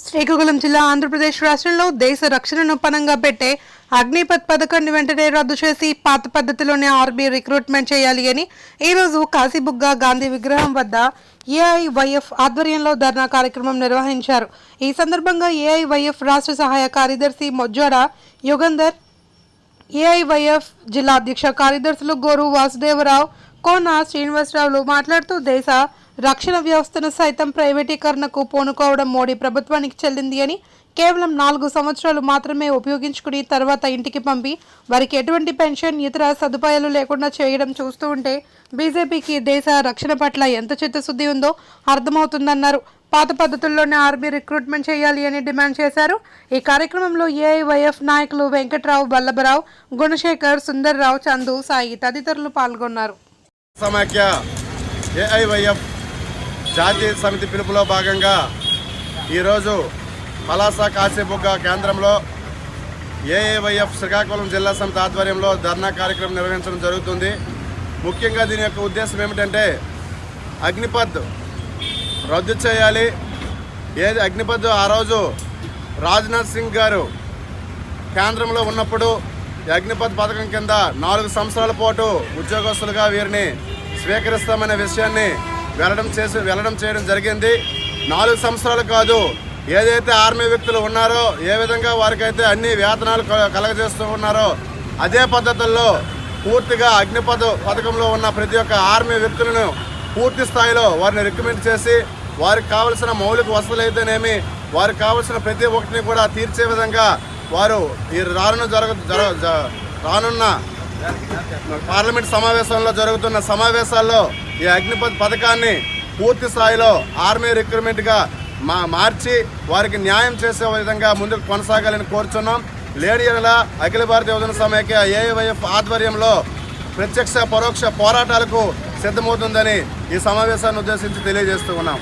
శ్రీకాకుళం జిల్లా ఆంధ్రప్రదేశ్ రాష్ట్రంలో దేశ రక్షణను పణంగా పెట్టే అగ్నిపథ్ పథకాన్ని వెంటనే రద్దు చేసి పాత పద్ధతిలోనే ఆర్మీ రిక్రూట్మెంట్ చేయాలి అని ఈరోజు కాశీబుగ్గ గాంధీ విగ్రహం వద్ద ఏఐవైఎఫ్ ఆధ్వర్యంలో ధర్నా కార్యక్రమం నిర్వహించారు. ఈ సందర్భంగా ఏఐవైఎఫ్ రాష్ట్ర సహాయ కార్యదర్శి మొజ్జోడ యుగంధర్, ఏఐవైఎఫ్ జిల్లా అధ్యక్ష కార్యదర్శులు గోరు వాసుదేవరావు, కోన శ్రీనివాసరావులు మాట్లాడుతూ దేశ రక్షణ వ్యవస్థను సైతం ప్రైవేటీకరణకు పూనుకోవడం మోడీ ప్రభుత్వానికి చెల్లింది అని, కేవలం 4 సంవత్సరాలు మాత్రమే ఉపయోగించుకుని తర్వాత ఇంటికి పంపి వారికి ఎటువంటి పెన్షన్ ఇతర సదుపాయాలు లేకుండా చేయడం చూస్తూ ఉంటే బీజేపీకి దేశ రక్షణ పట్ల ఎంత చిత్తశుద్ధి ఉందో అర్థమవుతుందన్నారు. పాత పద్ధతుల్లోనే ఆర్మీ రిక్రూట్మెంట్ చేయాలి అని డిమాండ్ చేశారు. ఈ కార్యక్రమంలో ఏఐవైఎఫ్ నాయకులు వెంకట్రావు, వల్లభరావు, గుణశేఖర్, సుందర్రావు, చందు, సాయి తదితరులు పాల్గొన్నారు. ఏఐవైఎఫ్ జాతీయ సమితి పిలుపులో భాగంగా ఈరోజు పలాస కాశీబుగ్గ కేంద్రంలో ఏఐవైఎఫ్ శ్రీకాకుళం జిల్లా సమితి ఆధ్వర్యంలో ధర్నా కార్యక్రమం నిర్వహించడం జరుగుతుంది. ముఖ్యంగా దీని యొక్క ఉద్దేశం ఏమిటంటే అగ్నిపథ్ రద్దు చేయాలి. ఏది అగ్నిపథ్ ఆ రోజు రాజ్నాథ్ సింగ్ గారు కేంద్రంలో ఉన్నప్పుడు అగ్నిపథ్ పథకం కింద 4 సంవత్సరాల పాటు ఉద్యోగస్తులుగా వీరిని స్వీకరిస్తామనే విషయాన్ని వెల్లడం చేయడం జరిగింది. 4 సంవత్సరాలు కాదు, ఏదైతే ఆర్మీ వ్యక్తులు ఉన్నారో ఏ విధంగా వారికైతే అన్ని వేతనాలు కలగజేస్తూ ఉన్నారో అదే పద్ధతుల్లో పూర్తిగా అగ్నిపథ్ పథకంలో ఉన్న ప్రతి ఒక్క ఆర్మీ వ్యక్తులను పూర్తి స్థాయిలో వారిని రికమెండ్ చేసి వారికి కావలసిన మౌలిక వసతులు అయితేనేమి వారికి కావలసిన ప్రతి ఒక్కటిని కూడా తీర్చే విధంగా వారు ఈ రానున్న పార్లమెంట్ సమావేశంలో జరుగుతున్న సమావేశాల్లో ఈ అగ్నిపథ్ పథకాన్ని పూర్తి స్థాయిలో ఆర్మీ రిక్రూట్మెంట్గా మార్చి వారికి న్యాయం చేసే విధంగా ముందుకు కొనసాగాలని కోరుచున్నాం. లేడీల అఖిల భారత యువజన సమైక్య ఏఐవైఎఫ్ ఆధ్వర్యంలో ప్రత్యక్ష పరోక్ష పోరాటాలకు సిద్ధమవుతుందని ఈ సమావేశాన్ని ఉద్దేశించి తెలియజేస్తూ ఉన్నాం.